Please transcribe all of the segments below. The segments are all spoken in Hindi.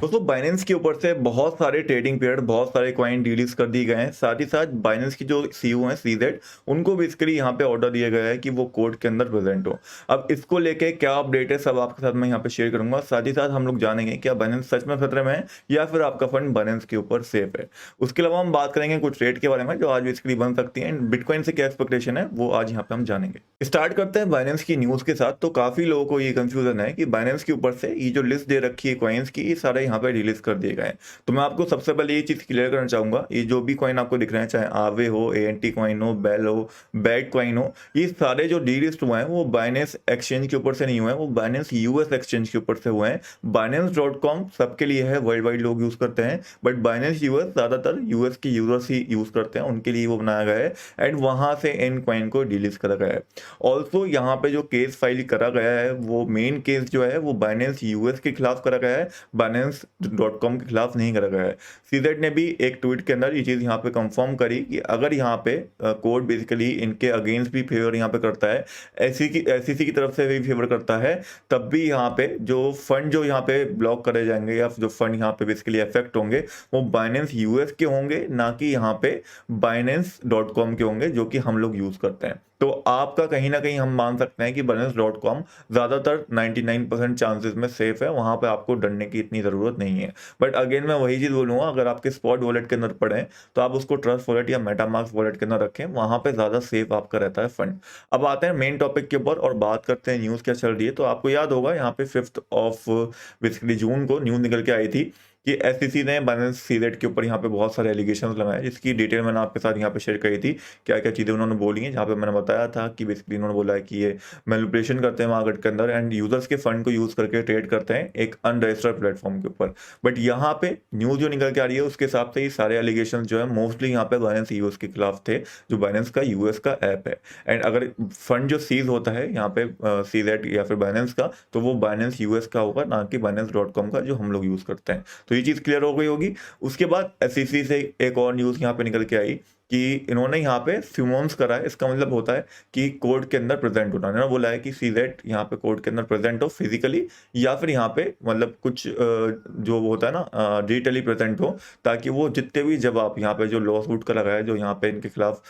दोस्तों बाइनेंस के ऊपर से बहुत सारे ट्रेडिंग पीरियड, बहुत सारे कॉइन रिलीज कर दिए गए हैं। साथ ही साथ बाइनेंस की जो सीईओ हैं सीजेड, उनको बेसिकली यहाँ पे ऑर्डर दिया गया है कि वो कोर्ट के अंदर प्रेजेंट हो। अब इसको लेके क्या अपडेट है सब आपके साथ मैं यहाँ पे शेयर करूंगा। साथ ही साथ हम लोग जानेंगे क्या बाइनेंस सच में खतरे में है या फिर आपका फंड बाइनेंस के ऊपर सेफ है। उसके अलावा हम बात करेंगे कुछ रेट के बारे में जो आज बेसिकली बन सकती है, एंड बिटकॉइन से क्या एक्सपेक्टेशन है वो आज यहाँ पे हम जानेंगे। स्टार्ट करते हैं बाइनेंस की न्यूज के साथ। तो काफी लोगों को ये कंफ्यूजन है कि बाइनेंस के ऊपर से ये जो लिस्ट दे रखी है कॉइन्स की, ये सारे यहाँ पे रिलीज कर दिए गए हैं। तो मैं आपको सबसे पहले ये चीज क्लियर करना चाहूंगा, ये जो भी कॉइन आपको दिख रहे हैं, चाहे आवे हो, एएनटी कॉइन हो, बेल हो, बैट कॉइन हो, ये सारे जो डीलिस्ट हुए हैं वो बाइनेंस एक्सचेंज के ऊपर से नहीं हुए हैं, वो बाइनेंस यूएस एक्सचेंज के ऊपर से हुए हैं। बाइनेंस.com सबके लिए है, वर्ल्ड वाइड लोग यूज करते हैं, बट बाइनेंस यूएस ज्यादातर यूएस के यूजर्स ही यूज करते हैं, उनके लिए वो बनाया गया है एंड वहां से इन कॉइन को डिलीट करा गया है। ऑल्सो यहाँ पे जो केस फाइल करा गया है वो मेन केस जो है वो बाइनेंस यूएस के खिलाफ करा गया है, बाइनेंस.com के खिलाफ नहीं करा गया है। सीजेड ने भी एक ट्वीट के अंदर ये चीज यहाँ पे कंफर्म करी कि अगर यहाँ पे कोर्ट बेसिकली इनके अगेंस्ट भी फेवर यहाँ पे करता है, एसईसी की तरफ से भी फेवर करता है, तब भी यहाँ पे जो फंड जो यहाँ पे ब्लॉक करे जाएंगे या जो फंड यहाँ पे बेसिकली अफेक्ट होंगे वो बाइनेंस यूएस के होंगे, ना कि यहाँ पे बाइनेंस.com के होंगे जो कि हम लोग यूज करते हैं। तो आपका कहीं ना कहीं हम मान सकते हैं कि बाइनेंस.com ज्यादातर 99% चांसेस में सेफ है, वहां पे आपको डरने की इतनी जरूरत नहीं है। बट अगेन मैं वही चीज बोलूंगा, अगर आपके स्पॉट वॉलेट के अंदर पड़े तो आप उसको ट्रस्ट वॉलेट या मेटामास्क वॉलेट के अंदर रखें, वहां पे ज्यादा सेफ आपका रहता है फंड। अब आते हैं मेन टॉपिक के ऊपर और बात करते हैं न्यूज क्या चल रही है। तो आपको याद होगा यहाँ पे 5 ऑफ बेसिकली जून को न्यूज निकल के आई थी कि एसईसी ने बाइनेंस सीजेड के ऊपर यहाँ पे बहुत सारे एलिगेशंस लगाए, जिसकी डिटेल मैंने आपके साथ यहाँ पे शेयर करी थी, क्या क्या चीज़ें उन्होंने बोली हैं। जहाँ पे मैंने बताया था कि बेसिकली उन्होंने बोला है कि ये मैनिपुलेशन करते हैं मार्केट के अंदर एंड यूजर्स के फंड को यूज करके ट्रेड करते हैं एक अनरजिस्टर्ड प्लेटफॉर्म के ऊपर। बट यहाँ पे न्यूज जो निकल के आ रही है उसके हिसाब से ये सारे एलिगेशन जो है मोस्टली यहाँ पे बाइनेंस यूएस के खिलाफ थे, जो बाइनेंस का यूएस का ऐप है। एंड अगर फंड जो सीज होता है यहाँ पे सीजेड या फिर बाइनेंस का, तो वो बाइनेंस यूएस का होगा, ना कि बाइनेंस.com का जो हम लोग यूज करते हैं। तो ये चीज क्लियर हो गई होगी। उसके बाद एसईसी से एक और न्यूज यहाँ पे निकल के आई कि इन्होंने यहाँ पे फ्यूमोन्स करा है। इसका मतलब होता है कि कोर्ट के अंदर प्रेजेंट होना। इन्होंने बोला है कि सीजेड यहाँ पे कोर्ट के अंदर प्रेजेंट हो फिजिकली, या फिर यहाँ पे मतलब कुछ जो होता है ना डिजिटली प्रेजेंट हो, ताकि वो जितने भी जब आप यहाँ पे जो लॉ सूट करा गया है, जो यहाँ पे इनके खिलाफ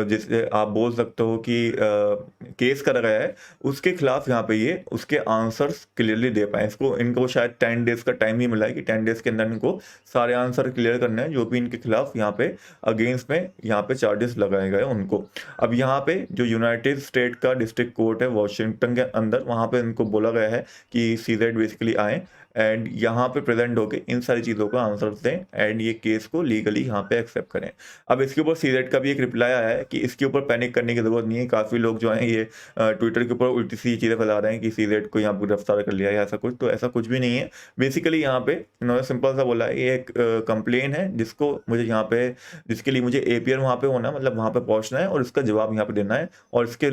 जिसे आप बोल सकते हो कि केस करा गया है, उसके खिलाफ यहाँ पे ये उसके आंसर्स क्लियरली दे पाए। इसको इनको शायद 10 डेज का टाइम ही मिला है कि 10 डेज के अंदर इनको सारे आंसर क्लियर करने हैं जो भी इनके खिलाफ यहाँ पे अगेंस्ट में यहाँ पे चार्जेस लगाए गए उनको। अब यहाँ पे जो यूनाइटेड स्टेट का डिस्ट्रिक्ट कोर्ट है वॉशिंगटन के अंदर, वहाँ पे इनको बोला गया है कि सीजेड बेसिकली आए एंड यहाँ पे प्रेजेंट होके इन सारी चीज़ों का आंसर दें एंड ये केस को लीगली यहाँ पे एक्सेप्ट करें। अब इसके ऊपर सीजेड का भी एक रिप्लाई आया है कि इसके ऊपर पैनिक करने की जरूरत नहीं है। काफ़ी लोग जो हैं ये ट्विटर के ऊपर उल्टी सी चीज़ें फैला रहे हैं कि सीजेड को यहाँ पर गिरफ्तार कर लिया है ऐसा कुछ, तो ऐसा कुछ भी नहीं है। बेसिकली यहाँ पे इन्होंने सिंपल सा बोला है, ये एक कंप्लेन है जिसको मुझे यहाँ पे, जिसके लिए मुझे एपीआर वहाँ पे होना है, मतलब वहाँ पे पहुँचना है और इसका जवाब यहाँ पे देना है और इसके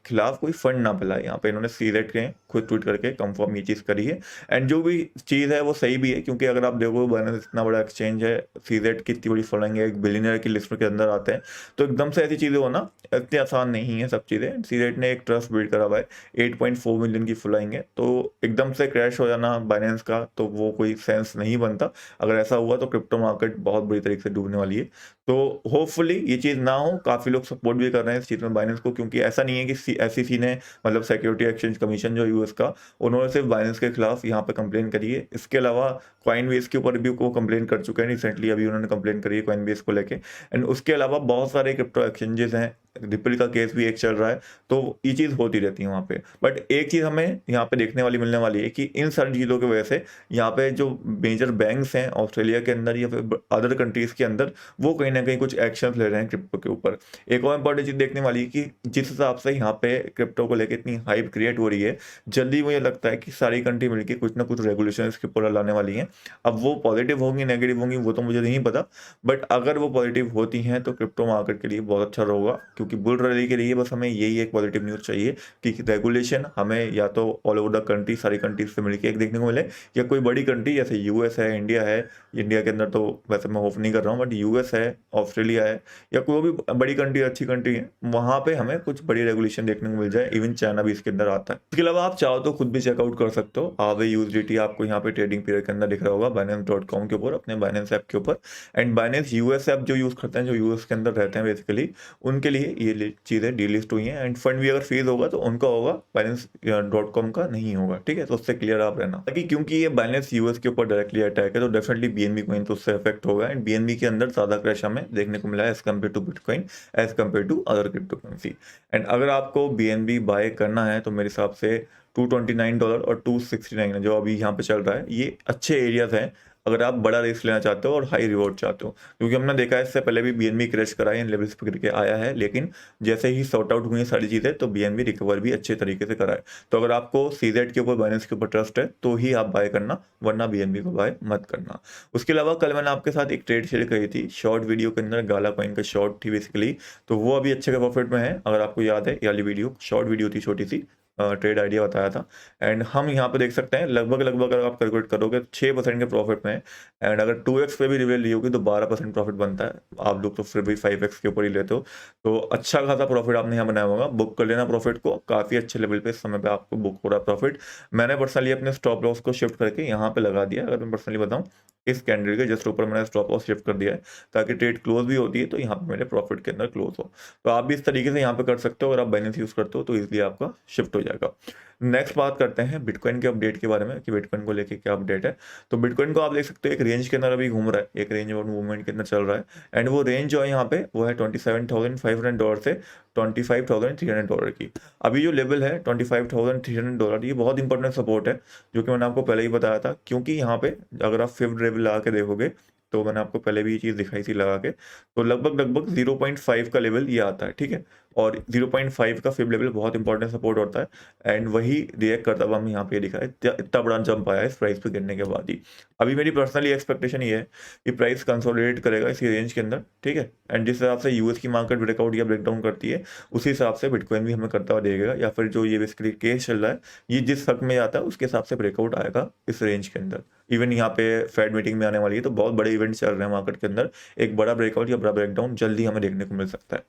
खिलाफ कोई फंड ना फैलाए। यहाँ पे इन्होंने सीजेड के खुद ट्वीट करके कंफर्म ये चीज़ करी है एंड जो भी चीज़ है वो सही भी है, क्योंकि अगर आप देखो बाइनेंस इतना बड़ा एक्सचेंज है, सीजेड की इतनी बड़ी फॉलोइंग है, एक बिलियनर की लिस्ट के अंदर आते हैं, तो एकदम से ऐसी चीज़ें होना इतनी आसान नहीं है सब चीज़ें। सीजेड ने एक ट्रस्ट बिल्ड करा हुआ है, 8.4 मिलियन की फॉलोइंग है, तो एकदम से क्रैश हो जाना बाइनेंस का तो वो कोई सेंस नहीं बनता। अगर ऐसा हुआ तो क्रिप्टो मार्केट बहुत बुरी तरीके से डूबने वाली है। तो होपफुली ये चीज़ ना हो। काफ़ी लोग सपोर्ट भी कर रहे हैं इस चीज़ में बाइनेंस को, क्योंकि ऐसा नहीं है कि एसईसी ने, मतलब सिक्योरिटी एक्सचेंज कमीशन जो यूएस का, उन्होंने सिर्फ बाइनेंस के खिलाफ यहाँ पे कंप्लेन करी है। इसके अलावा कॉइनबेस के ऊपर भी वो कंप्लेन कर चुके हैं रिसेंटली, अभी उन्होंने कंप्लेन करी है कॉइनबेस को लेके। एंड उसके अलावा बहुत सारे क्रिप्टो एक्सचेंजेस हैं, रिपल का केस भी एक चल रहा है, तो ये चीज़ होती रहती है वहाँ पे। बट एक चीज़ हमें यहाँ पे देखने वाली मिलने वाली है कि इन सारी चीज़ों की वजह से यहाँ पे जो मेजर बैंक्स हैं ऑस्ट्रेलिया के अंदर या फिर अदर कंट्रीज के अंदर, वो कहीं ना कहीं कुछ एक्शन ले रहे हैं क्रिप्टो के ऊपर। एक और इंपॉर्टेंट चीज़ देखने वाली है कि जिस हिसाब से यहाँ पे क्रिप्टो को लेकर इतनी हाइप क्रिएट हो रही है, जल्दी मुझे लगता है कि सारी कंट्री मिलकर कुछ ना कुछ रेगुलेशन इसके ऊपर लाने वाली हैं। अब वो पॉजिटिव होंगी नेगेटिव होंगी वो तो मुझे नहीं पता, बट अगर वो पॉजिटिव होती हैं तो क्रिप्टो मार्केट के लिए बहुत अच्छा होगा, क्योंकि बुल रैली के लिए बस हमें यही एक पॉजिटिव न्यूज़ चाहिए कि रेगुलेशन हमें या तो ऑल ओवर द कंट्री, सारी कंट्रीज से मिलकर एक देखने को मिले, या कोई बड़ी कंट्री जैसे यूएस है, इंडिया है, इंडिया के अंदर तो वैसे मैं होप नहीं कर रहा हूँ, बट यूएस है, ऑस्ट्रेलिया है, या कोई भी बड़ी कंट्री अच्छी कंट्री है, वहाँ पे हमें कुछ बड़ी रेगुलेशन देखने को मिल जाए। इवन चाइना भी इसके अंदर आता है। इसके अलावा आप चाहो तो खुद भी चेकआउट कर सकते हो। आवे यूएसडीटी आपको यहाँ पे ट्रेडिंग पीरियड के अंदर दिख रहा होगा binance.com के ऊपर, अपने बाइनेंस ऐप के ऊपर। एंड बाइनेंस यूएस ऐप जो यूज़ करते हैं, जो यूएस के अंदर रहते हैं बेसिकली, उनके लिए ये चीज़ें डीलिस्ट हुई हैं। एंड फंड भी अगर फ्रीज होगा तो उनका होगा, binance.com का नहीं होगा, ठीक है। तो उससे क्लियर आप रहना, ताकि क्योंकि ये बाइनेंस यूएस के ऊपर डायरेक्टली अटैक है तो डेफिनेटली बीएनबी कॉइन तो उससे इफेक्ट होगा। एंड बीएनबी के अंदर ज़्यादा क्रैश हमें देखने को मिला है as compared to bitcoin, as compared to other crypto currency. And अगर आपको बीएनबी बाय करना है तो मेरे हिसाब से $229 और 269 जो अभी यहाँ पे चल रहा है, ये अच्छे एरियाज हैं अगर आप बड़ा रिस्क लेना चाहते हो और हाई रिवॉर्ड चाहते हो। क्योंकि हमने देखा है इससे पहले भी बीएनबी क्रैश कराए, इन लेवल्स पे गिर के आया है, लेकिन जैसे ही सॉर्ट आउट हुई सारी चीज़ें तो बीएनबी रिकवर भी अच्छे तरीके से कराए। तो अगर आपको सीजेड के ऊपर, बाइनेंस के ऊपर ट्रस्ट है तो ही आप बाय करना, वरना बीएनबी को बाय मत करना। उसके अलावा कल मैंने आपके साथ एक ट्रेड शेयर करी थी शॉर्ट वीडियो के अंदर, गाला कॉइन का शॉर्ट थी बेसिकली, तो वो अभी अच्छे प्रॉफिट में है। अगर आपको याद है, ये वाली वीडियो शॉर्ट वीडियो थी, छोटी सी ट्रेड आइडिया बताया था। एंड हम यहाँ पे देख सकते हैं लगभग अगर आप कैलकुलेट करोगे 6% के प्रॉफिट में। एंड अगर 2x पे भी रिवेल ली होगी तो 12% प्रॉफिट बनता है। आप लोग तो फिर भी 5x के ऊपर ही लेते हो, तो अच्छा खासा प्रॉफिट आपने यहाँ बनाया होगा। बुक कर लेना प्रॉफिट को, काफ़ी अच्छे लेवल पे इस समय पे आपको बुक हो रहा है प्रॉफिट। मैंने पर्सनली अपने स्टॉप लॉस को शिफ्ट करके यहाँ पे लगा दिया। अगर मैं पर्सनली बताऊँ, इस कैंडल के जस्ट ऊपर मैंने स्टॉप लॉस शिफ्ट कर दिया है, ताकि ट्रेड क्लोज भी होती है तो यहाँ पे मेरे प्रॉफिट के अंदर क्लोज हो। तो आप भी इस तरीके से यहाँ पे कर सकते हो। अगर आप बाइनेंस यूज़ करते हो तो इजीली आपका शिफ्ट हो जाएगा। नेक्स्ट बात करते हैं बिटकॉइन के अपडेट के बारे में, कि बिटकॉइन को लेके क्या अपडेट है। तो बिटकॉइन को आप देख सकते हो एक रेंज के अंदर अभी घूम रहा है, एक रेंज और मूवमेंट के अंदर चल रहा है। एंड वो रेंज जो है यहाँ पे वो है $27,500 से $25,300 की। अभी जो लेवल है $25,300, ये बहुत इंपॉर्टेंट सपोर्ट है, जो कि मैंने आपको पहले ही बताया था। क्योंकि यहाँ पे अगर आप फिफ्थ लेवल लगा के देखोगे, तो मैंने आपको पहले भी ये चीज़ दिखाई थी लगा के, तो लगभग 0.5 का लेवल ये आता है, ठीक है। और 0.5 का फिफ्थ लेवल बहुत इंपॉर्टेंट सपोर्ट होता है। एंड वही रिएक्ट करता हुआ हमें यहाँ पे दिखा है, इतना बड़ा जंप आया है इस प्राइस पे गिरने के बाद ही। अभी मेरी पर्सनली एक्सपेक्टेशन ये है कि प्राइस कंसोलिडेट करेगा इसी रेंज के अंदर, ठीक है। एंड जिस हिसाब से यूएस की मार्केट ब्रेकआउट या ब्रेकडाउन करती है, उसी हिसाब से बिटकॉइन भी हमें करता हुआ देगा, या फिर जो ये बेसिकली केस चल रहा है ये जिस हक में आता है उसके हिसाब से ब्रेकआउट आएगा इस रेंज के अंदर। इवन यहाँ पे फेड मीटिंग में आने वाली है, तो बहुत बड़े इवेंट चल रहे हैं मार्केट के अंदर, एक बड़ा ब्रेकआउट या बड़ा ब्रेकडाउन जल्दी हमें देखने को मिल सकता है।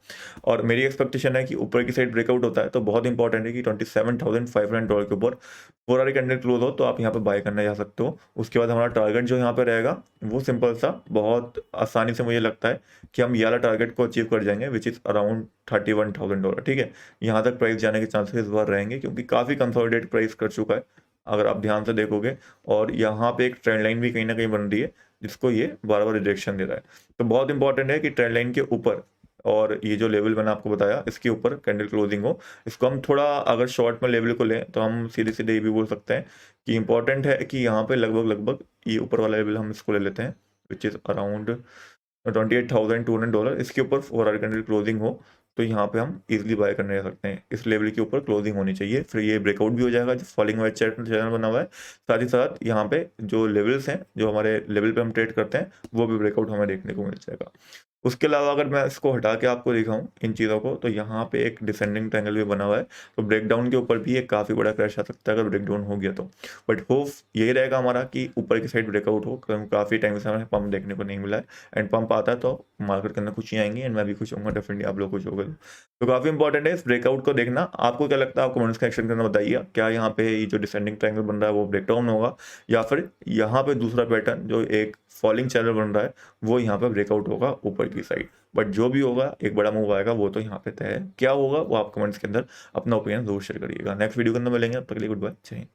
और मेरी एक्सपेक्टेशन है कि ऊपर की साइड ब्रेकआउट होता है तो बहुत इंपॉर्टेंट है कि $27,500 के ऊपर 4 आवर कैंडल क्लोज हो तो आप यहाँ पे बाय करने जा सकते हो। उसके बाद हमारा टारगेट जो यहाँ पे रहेगा वो सिंपल सा, बहुत आसानी से मुझे लगता है कि हम ये वाला टारगेट को अचीव कर जाएंगे, विच इज़ अराउंड $31,000, ठीक है। यहाँ तक प्राइस जाने के चांसेस इस बार रहेंगे, क्योंकि काफ़ी कंसोलिडेट प्राइस कर चुका है अगर आप ध्यान से देखोगे। और यहाँ पे एक ट्रेंड लाइन भी कहीं ना कहीं बन रही है, जिसको ये बार बार रिजेक्शन दे रहा है। तो बहुत इंपॉर्टेंट है कि ट्रेंड लाइन के ऊपर और ये जो लेवल मैंने आपको बताया इसके ऊपर कैंडल क्लोजिंग हो। इसको हम थोड़ा अगर शॉर्ट में लेवल को लें तो हम सीधे सीधे ये भी बोल सकते हैं कि इंपॉर्टेंट है कि यहाँ पे लगभग ये ऊपर वाला लेवल हम इसको ले लेते हैं, विच इज़ अराउंड $28,200। इसके ऊपर 4 आवर कैंडल क्लोजिंग हो तो यहाँ पे हम इजीली बाय करने जा सकते हैं। इस लेवल के ऊपर क्लोजिंग होनी चाहिए, फिर ये ब्रेकआउट भी हो जाएगा जो फॉलिंग वेज चैनल बना हुआ है। साथ ही साथ यहाँ पे जो लेवल्स हैं, जो हमारे लेवल पे हम ट्रेड करते हैं, वो भी ब्रेकआउट हमें देखने को मिल जाएगा। उसके अलावा अगर मैं इसको हटा के आपको दिखाऊं इन चीज़ों को, तो यहाँ पे एक डिसेंडिंग ट्रायंगल भी बना हुआ है, तो ब्रेकडाउन के ऊपर भी एक काफ़ी बड़ा क्रैश आ सकता है अगर ब्रेकडाउन हो गया तो। बट होप यही रहेगा हमारा कि ऊपर की साइड ब्रेकआउट हो, काफ़ी टाइम से हमें पंप देखने को नहीं मिला है। एंड पंप आता है तो मार्केट के अंदर खुशी आएंगी, एंड मैं भी खुश होऊंगा, डेफिनेटली आप लोग खुश होंगे। तो काफ़ी इंपॉर्टेंट है इस ब्रेकआउट को देखना। आपको क्या लगता है, आप कमेंट्स का एक्शन करना बताइए, क्या यहाँ पे ये जो डिसेंडिंग ट्रायंगल बन रहा है वो ब्रेकडाउन होगा, या फिर यहाँ पे दूसरा पैटर्न जो एक फॉलिंग चैनल बन रहा है वो यहाँ पे ब्रेकआउट होगा ऊपर की साइड। बट जो भी होगा एक बड़ा मूव आएगा, वो तो यहाँ पे तय है। क्या होगा वो आप कमेंट्स के अंदर अपना ओपिनियन जरूर शेयर करिएगा। नेक्स्ट वीडियो के अंदर मिलेंगे, तब तक के लिए गुड बाय, जय हिंद।